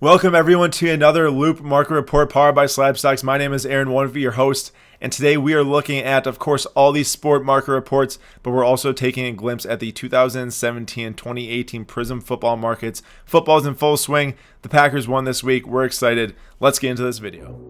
Welcome everyone to another Loupe Market Report powered by SlabStox. My name is Aaron, one of your hosts, and today we are looking at, of course, all these sport market reports, but we're also taking a glimpse at the 2017-2018 Prism football markets. Football's in full swing. The Packers won this week. We're excited. Let's get into this video.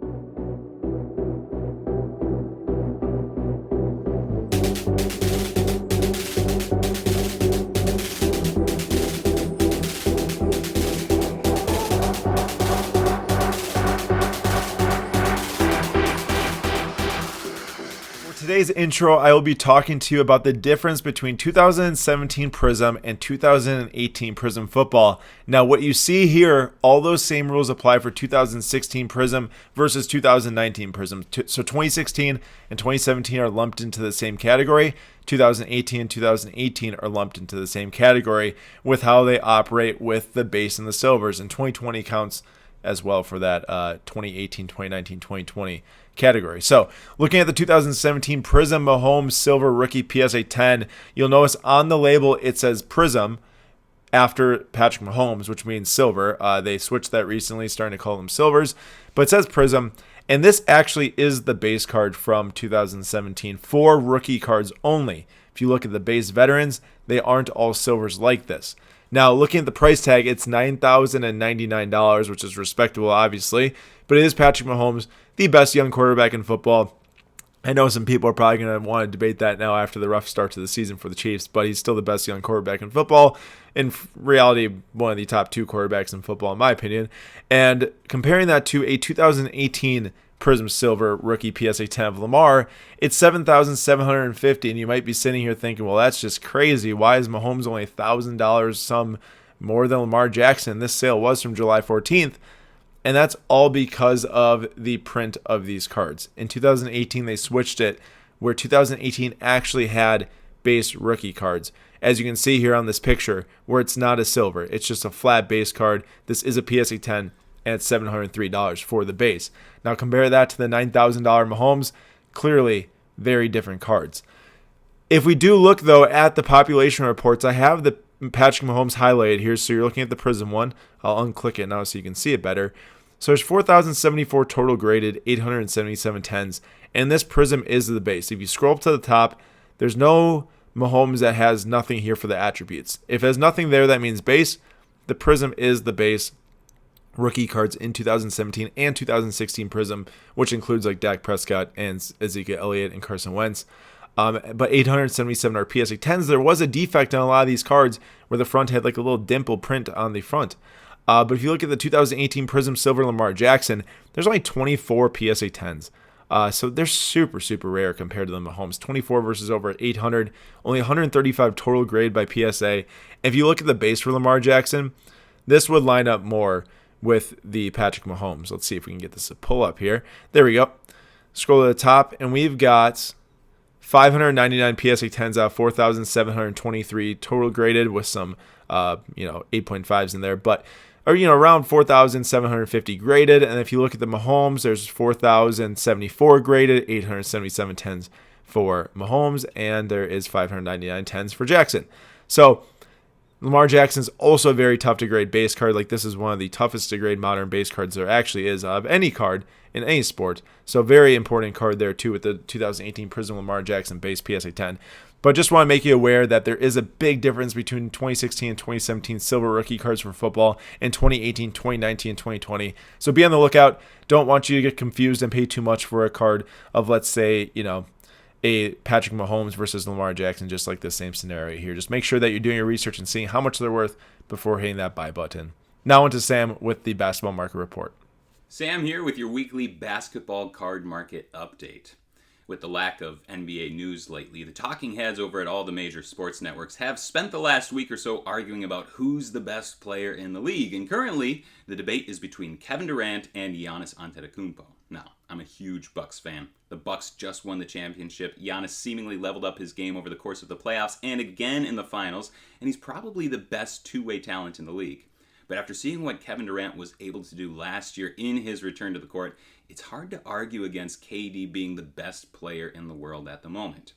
Today's intro, I will be talking to you about the difference between 2017 Prism and 2018 Prism football. Now, what you see here, all those same rules apply for 2016 Prism versus 2019 Prism. So 2016 and 2017 are lumped into the same category. 2018 and 2018 are lumped into the same category with how they operate with the base and the silvers. And 2020 counts as well for that 2018, 2019, 2020 category. So looking at the 2017 Prism Mahomes Silver Rookie PSA 10, you'll notice on the label it says Prism after Patrick Mahomes, which means silver. They switched that recently, starting to call them silvers, but it says Prism. And this actually is the base card from 2017 for rookie cards only. If you look at the base veterans, they aren't all silvers like this. Now, looking at the price tag, it's $9,099, which is respectable, obviously. But it is Patrick Mahomes, the best young quarterback in football. I know some people are probably going to want to debate that now after the rough start to the season for the Chiefs, but he's still the best young quarterback in football. In reality, one of the top two quarterbacks in football, in my opinion. And comparing that to a 2018 Prism Silver Rookie PSA 10 of Lamar, it's $7,750, and you might be sitting here thinking, well, that's just crazy. Why is Mahomes only $1,000 some more than Lamar Jackson? This sale was from July 14th, and that's all because of the print of these cards. In 2018, they switched it where 2018 actually had base rookie cards. As you can see here on this picture, where it's not a silver, it's just a flat base card. This is a PSA 10. And it's $703 for the base. Now compare that to the $9,000 Mahomes. Clearly, very different cards. If we do look, though, at the population reports, I have the Patrick Mahomes highlighted here. So you're looking at the Prism one. I'll unclick it now so you can see it better. So there's 4,074 total graded, 877 10s. And this Prism is the base. If you scroll up to the top, there's no Mahomes that has nothing here for the attributes. If there's nothing there, that means base. The Prism is the base rookie cards in 2017 and 2016 Prism, which includes like Dak Prescott and Ezekiel Elliott and Carson Wentz. But 877 are PSA 10s. There was a defect on a lot of these cards where the front had like a little dimple print on the front. But if you look at the 2018 Prism Silver Lamar Jackson, there's only 24 PSA 10s. So they're super, super rare compared to the Mahomes. 24 versus over 800, only 135 total grade by PSA. If you look at the base for Lamar Jackson, this would line up more with the Patrick Mahomes. Let's see if we can get this to pull up here. There we go. Scroll to the top, and we've got 599 PSA 10s out of 4,723 total graded with some, 8.5s in there, but around 4,750 graded. And if you look at the Mahomes, there's 4,074 graded, 877 10s for Mahomes, and there is 599 10s for Jackson. So Lamar Jackson's also a very tough to grade base card. Like, this is one of the toughest to grade modern base cards there actually is of any card in any sport. So very important card there too with the 2018 Prism Lamar Jackson base PSA 10. But just want to make you aware that there is a big difference between 2016 and 2017 silver rookie cards for football and 2018, 2019, and 2020. So be on the lookout. Don't want you to get confused and pay too much for a card of, let's say, a Patrick Mahomes versus Lamar Jackson, just like the same scenario here. Just make sure that you're doing your research and seeing how much they're worth before hitting that buy button. Now on to Sam with the basketball market report. Sam here with your weekly basketball card market update. With the lack of NBA news lately, the talking heads over at all the major sports networks have spent the last week or so arguing about who's the best player in the league. And currently, the debate is between Kevin Durant and Giannis Antetokounmpo. Now, I'm a huge Bucks fan. The Bucks just won the championship. Giannis seemingly leveled up his game over the course of the playoffs and again in the finals, and he's probably the best two-way talent in the league. But after seeing what Kevin Durant was able to do last year in his return to the court, it's hard to argue against KD being the best player in the world at the moment.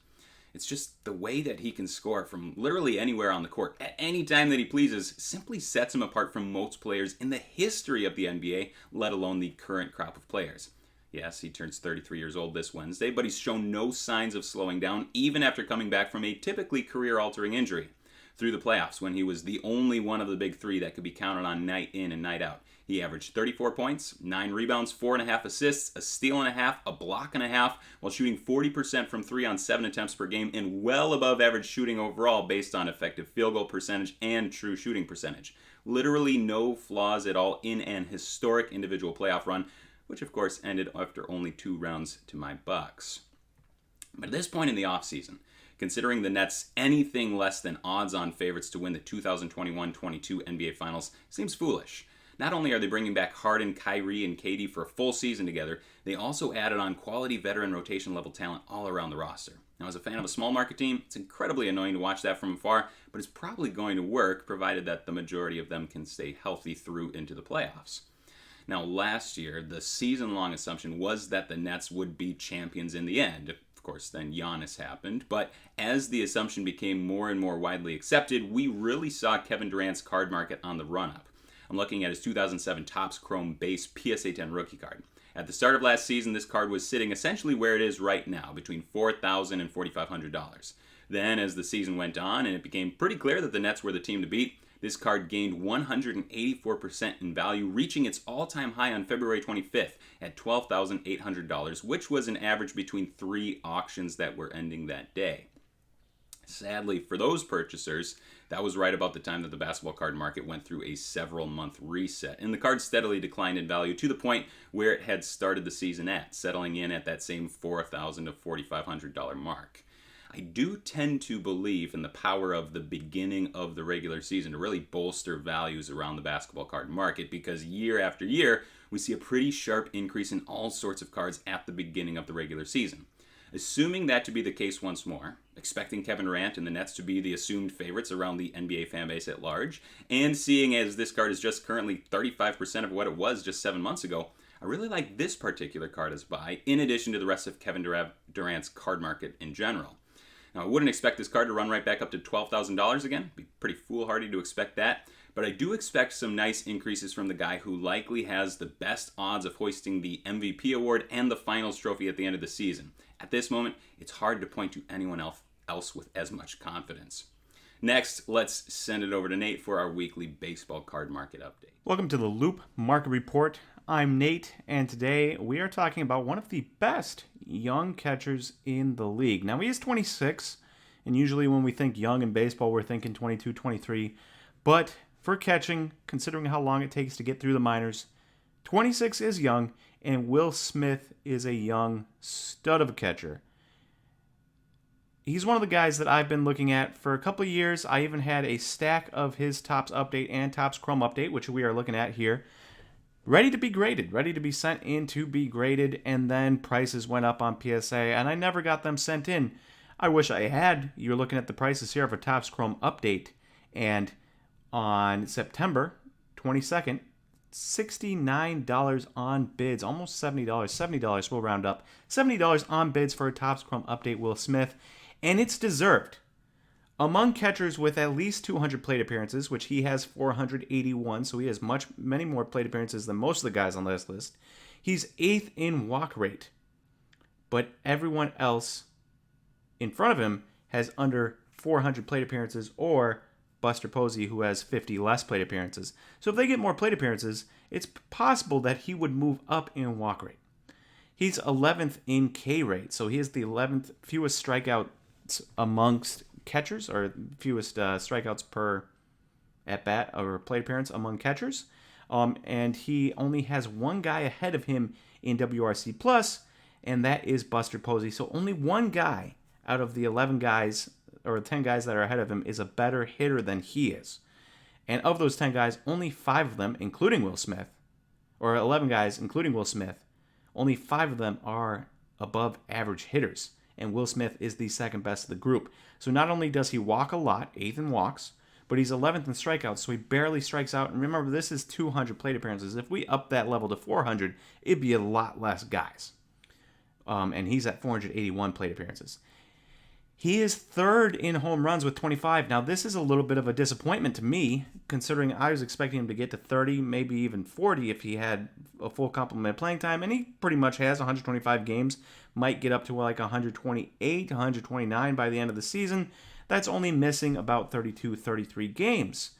It's just the way that he can score from literally anywhere on the court at any time that he pleases simply sets him apart from most players in the history of the NBA, let alone the current crop of players. Yes, he turns 33 years old this Wednesday, but he's shown no signs of slowing down even after coming back from a typically career-altering injury. Through the playoffs, when he was the only one of the big three that could be counted on night in and night out, he averaged 34 points, 9 rebounds, 4.5 assists, a steal and a half, a block and a half, while shooting 40% from 3 on 7 attempts per game and well above average shooting overall based on effective field goal percentage and true shooting percentage. Literally no flaws at all in an historic individual playoff run, which of course ended after only 2 rounds to my Bucks. But at this point in the offseason, considering the Nets anything less than odds-on favorites to win the 2021-22 NBA Finals seems foolish. Not only are they bringing back Harden, Kyrie, and KD for a full season together, they also added on quality veteran rotation level talent all around the roster. Now, as a fan of a small market team, it's incredibly annoying to watch that from afar, but it's probably going to work provided that the majority of them can stay healthy through into the playoffs. Now, last year, the season-long assumption was that the Nets would be champions in the end. Of course, then Giannis happened, but as the assumption became more and more widely accepted, we really saw Kevin Durant's card market on the run-up. I'm looking at his 2007 Topps Chrome base PSA 10 rookie card. At the start of last season, this card was sitting essentially where it is right now, between $4,000 and $4,500. Then, as the season went on and it became pretty clear that the Nets were the team to beat, this card gained 184% in value, reaching its all-time high on February 25th at $12,800, which was an average between 3 auctions that were ending that day. Sadly, for those purchasers, that was right about the time that the basketball card market went through a several-month reset, and the card steadily declined in value to the point where it had started the season at, settling in at that same $4,000 to $4,500 mark. I do tend to believe in the power of the beginning of the regular season to really bolster values around the basketball card market, because year after year, we see a pretty sharp increase in all sorts of cards at the beginning of the regular season. Assuming that to be the case once more, expecting Kevin Durant and the Nets to be the assumed favorites around the NBA fanbase at large, and seeing as this card is just currently 35% of what it was just 7 months ago, I really like this particular card as buy, in addition to the rest of Kevin Durant's card market in general. Now, I wouldn't expect this card to run right back up to $12,000 again. It'd be pretty foolhardy to expect that. But I do expect some nice increases from the guy who likely has the best odds of hoisting the MVP award and the finals trophy at the end of the season. At this moment, it's hard to point to anyone else with as much confidence. Next, let's send it over to Nate for our weekly baseball card market update. Welcome to the Loupe Market Report. I'm Nate, and today we are talking about one of the best young catchers in the league. Now, he is 26, and usually when we think young in baseball, we're thinking 22, 23. But for catching, considering how long it takes to get through the minors, 26 is young, and Will Smith is a young stud of a catcher. He's one of the guys that I've been looking at for a couple of years. I even had a stack of his Topps Update and Topps Chrome Update, which we are looking at here, ready to be graded, ready to be sent in to be graded, and then prices went up on PSA, and I never got them sent in. I wish I had. You're looking at the prices here for Topps Chrome Update, and on September 22nd, $69 on bids, almost $70, $70 we'll round up, $70 on bids for a Topps Chrome Update Will Smith, and it's deserved. Among catchers with at least 200 plate appearances, which he has 481, so he has many more plate appearances than most of the guys on this list, he's 8th in walk rate. But everyone else in front of him has under 400 plate appearances, or Buster Posey, who has 50 less plate appearances. So if they get more plate appearances, it's possible that he would move up in walk rate. He's 11th in K rate, so he has the 11th fewest strikeouts amongst catchers, or fewest strikeouts per at-bat or plate appearance among catchers. And he only has one guy ahead of him in WRC+, and that is Buster Posey. So only one guy out of the 11 guys, or 10 guys that are ahead of him, is a better hitter than he is. And of those 10 guys, only 5 of them, including Will Smith, or 11 guys, including Will Smith, only 5 of them are above average hitters. And Will Smith is the second best of the group. So not only does he walk a lot, 8th in walks, but he's 11th in strikeouts, so he barely strikes out. And remember, this is 200 plate appearances. If we up that level to 400, it'd be a lot less guys. And he's at 481 plate appearances. He is third in home runs with 25. Now, this is a little bit of a disappointment to me, considering I was expecting him to get to 30, maybe even 40 if he had a full complement of playing time, and he pretty much has 125 games, might get up to like 128, 129 by the end of the season. That's only missing about 32, 33 games.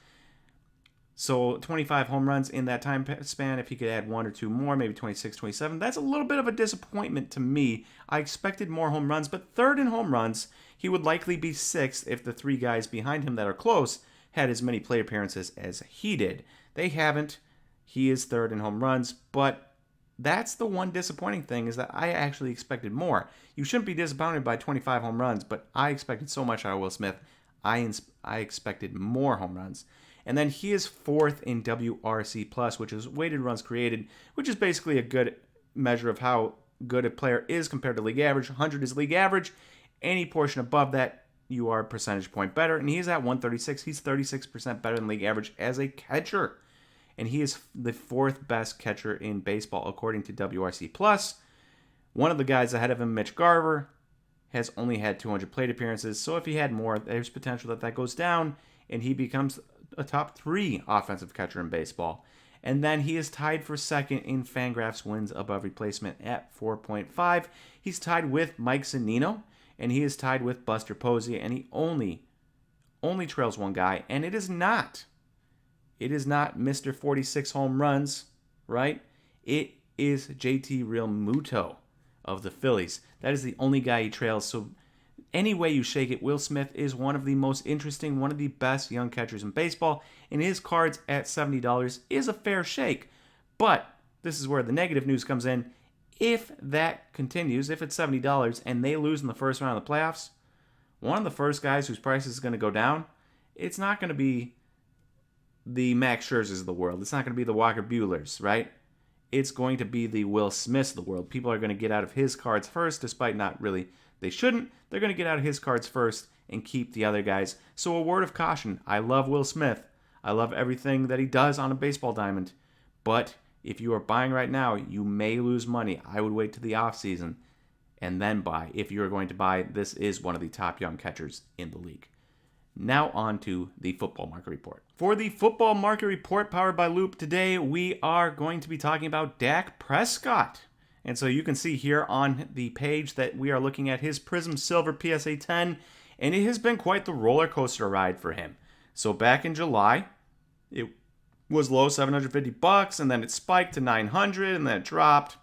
So 25 home runs in that time span, if he could add one or two more, maybe 26, 27, that's a little bit of a disappointment to me. I expected more home runs, but third in home runs, he would likely be sixth if the three guys behind him that are close had as many plate appearances as he did. They haven't. He is third in home runs, but that's the one disappointing thing, is that I actually expected more. You shouldn't be disappointed by 25 home runs, but I expected so much out of Will Smith. I expected more home runs. And then he is fourth in WRC+, which is weighted runs created, which is basically a good measure of how good a player is compared to league average. 100 is league average. Any portion above that, you are a percentage point better. And he's at 136. He's 36% better than league average as a catcher. And he is the fourth best catcher in baseball, according to WRC+. One of the guys ahead of him, Mitch Garver, has only had 200 plate appearances. So if he had more, there's potential that that goes down, and he becomes a top 3 offensive catcher in baseball. And then he is tied for second in Fangraphs wins above replacement at 4.5. He's tied with Mike Zunino, and he is tied with Buster Posey, and he only trails one guy, and it is not Mr. 46 home runs, right? It is JT Real Muto of the Phillies. That is the only guy he trails. So any way you shake it, Will Smith is one of the most interesting, one of the best young catchers in baseball, and his cards at $70 is a fair shake. But this is where the negative news comes in. If that continues, if it's $70 and they lose in the first round of the playoffs, one of the first guys whose price is going to go down, it's not going to be the Max Scherzers of the world. It's not going to be the Walker Buehlers, right? It's going to be the Will Smiths of the world. People are going to get out of his cards first, despite not really, they shouldn't. They're going to get out of his cards first and keep the other guys. So a word of caution. I love Will Smith. I love everything that he does on a baseball diamond. But if you are buying right now, you may lose money. I would wait to the offseason and then buy. If you're going to buy, this is one of the top young catchers in the league. Now on to the Football Market Report. For the Football Market Report powered by Loupe, today we are going to be talking about Dak Prescott. And so you can see here on the page that we are looking at his Prism Silver PSA 10, and it has been quite the roller coaster ride for him. So back in July, it was low $750, and then it spiked to $900, and then it dropped,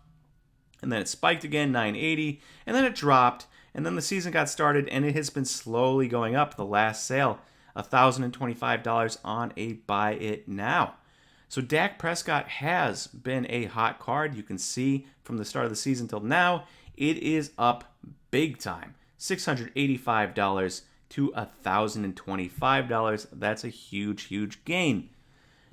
and then it spiked again, $980, and then it dropped, and then the season got started, and it has been slowly going up. The last sale, $1,025 on a buy it now. So Dak Prescott has been a hot card. You can see from the start of the season till now, it is up big time. $685 to $1,025. That's a huge, huge gain.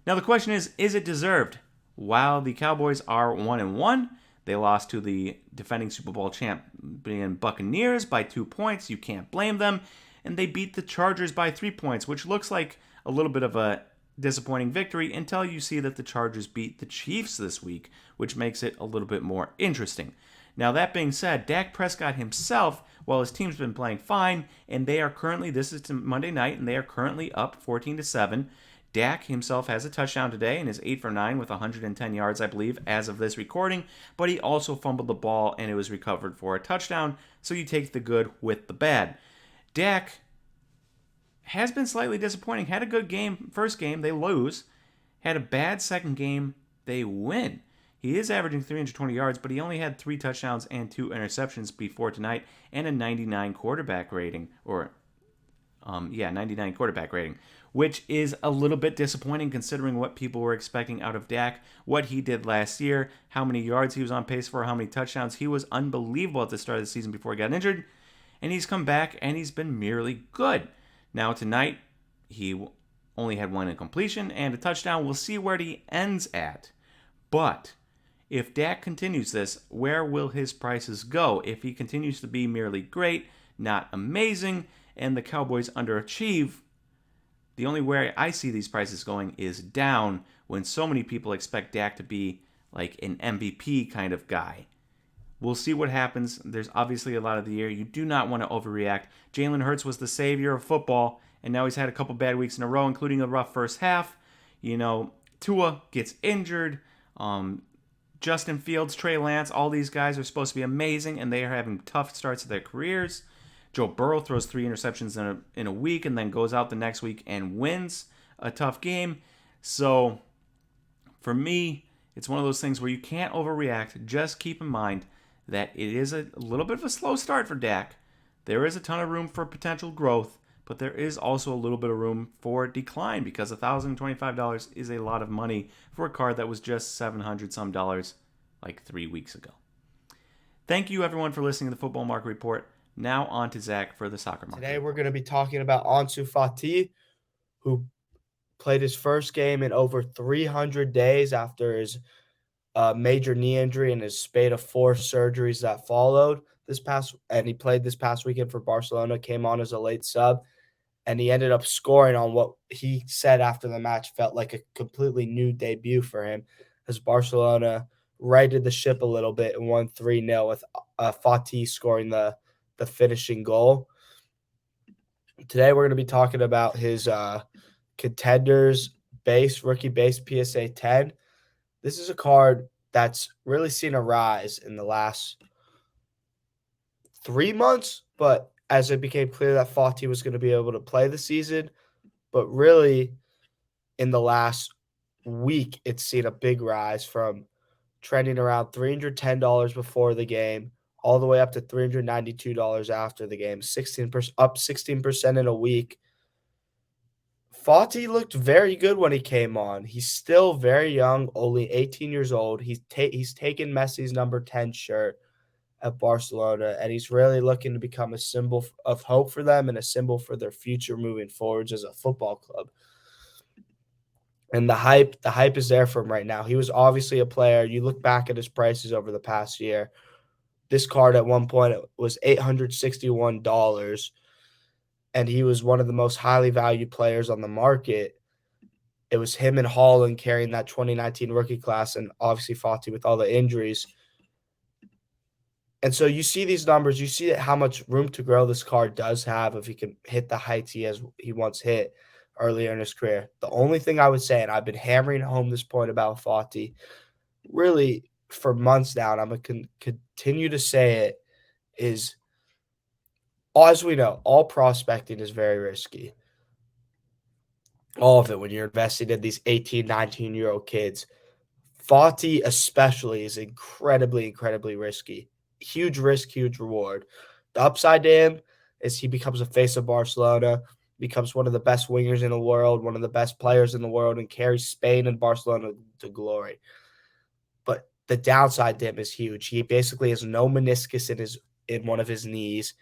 Now the question is it deserved? While the Cowboys are 1-1, they lost to the defending Super Bowl champion Buccaneers by 2 points. You can't blame them. And they beat the Chargers by 3 points, which looks like a little bit of a disappointing victory until you see that the Chargers beat the Chiefs this week, which makes it a little bit more interesting. Now, that being said, Dak Prescott himself, while his team's been playing fine, and they are currently, this is Monday night, and they are currently up 14-7. Dak himself has a touchdown today and is 8 for 9 with 110 yards, I believe, as of this recording. But he also fumbled the ball and it was recovered for a touchdown. So you take the good with the bad. Dak has been slightly disappointing. Had a good game, first game, they lose. Had a bad second game, they win. He is averaging 320 yards, but he only had 3 touchdowns and 2 interceptions before tonight and a 99 quarterback rating, 99 quarterback rating, which is a little bit disappointing considering what people were expecting out of Dak, what he did last year, how many yards he was on pace for, how many touchdowns. He was unbelievable at the start of the season before he got injured, and he's come back and he's been merely good. Now tonight, he only had 1 incompletion and a touchdown. We'll see where he ends at. But if Dak continues this, where will his prices go? If he continues to be merely great, not amazing, and the Cowboys underachieve, the only way I see these prices going is down when so many people expect Dak to be like an MVP kind of guy. We'll see what happens. There's obviously a lot of the year. You do not want to overreact. Jalen Hurts was the savior of football, and now he's had a couple bad weeks in a row, including a rough first half. Tua gets injured. Justin Fields, Trey Lance, all these guys are supposed to be amazing, and they are having tough starts to their careers. Joe Burrow throws 3 interceptions in a week and then goes out the next week and wins a tough game. So, for me, it's one of those things where you can't overreact. Just keep in mind that it is a little bit of a slow start for Dak. There is a ton of room for potential growth, but there is also a little bit of room for decline because $1,025 is a lot of money for a card that was just $700 some dollars like 3 weeks ago. Thank you everyone for listening to the Football Market Report. Now on to Zach for the Soccer Market. Today we're going to be talking about Ansu Fati, who played his first game in over 300 days after his major knee injury and his spate of 4 surgeries that followed and he played this past weekend for Barcelona, came on as a late sub, and he ended up scoring on what he said after the match felt like a completely new debut for him as Barcelona righted the ship a little bit and won 3-0 with Fati scoring the finishing goal. Today we're going to be talking about his Contenders rookie base PSA 10. This is a card that's really seen a rise in the last 3 months, but as it became clear that Fati was going to be able to play the season, but really in the last week, it's seen a big rise from trending around $310 before the game all the way up to $392 after the game, 16% up 16% in a week. Fati looked very good when he came on. He's still very young, only 18 years old. He's taken Messi's number 10 shirt at Barcelona, and he's really looking to become a symbol of hope for them and a symbol for their future moving forwards as a football club. And the hype is there for him right now. He was obviously a player. You look back at his prices over the past year. This card at one point was $861, and he was one of the most highly valued players on the market. It was him and Haaland carrying that 2019 rookie class, and obviously Fati with all the injuries. And so you see these numbers, you see how much room to grow this card does have if he can hit the heights he once hit earlier in his career. The only thing I would say, and I've been hammering home this point about Fati really for months now, and I'm going to continue to say it, is as we know, all prospecting is very risky. All of it when you're investing in these 18, 19-year-old kids. Fati especially is incredibly, incredibly risky. Huge risk, huge reward. The upside to him is he becomes a face of Barcelona, becomes one of the best wingers in the world, one of the best players in the world, and carries Spain and Barcelona to glory. But the downside to him is huge. He basically has no meniscus in one of his knees.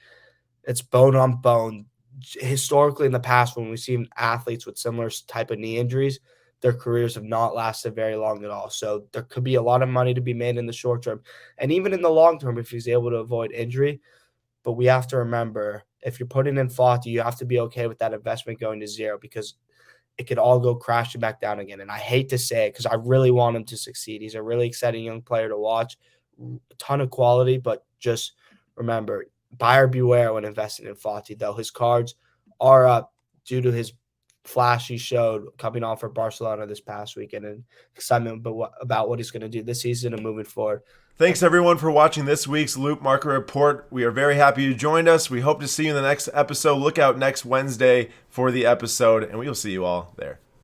It's bone on bone. Historically, in the past, when we've seen athletes with similar type of knee injuries, their careers have not lasted very long at all. So there could be a lot of money to be made in the short term and even in the long term if he's able to avoid injury. But we have to remember, if you're putting in Fati, you have to be okay with that investment going to zero because it could all go crashing back down again. And I hate to say it because I really want him to succeed. He's a really exciting young player to watch, a ton of quality, but just remember, buyer beware when investing in Fati, though. His cards are up due to his flash he showed coming on for Barcelona this past weekend and excitement about what he's going to do this season and moving forward. Thanks everyone for watching this week's Loupe Market Report. We are very happy you joined us. We hope to see you in the next episode. Look out next Wednesday for the episode, and we will see you all there.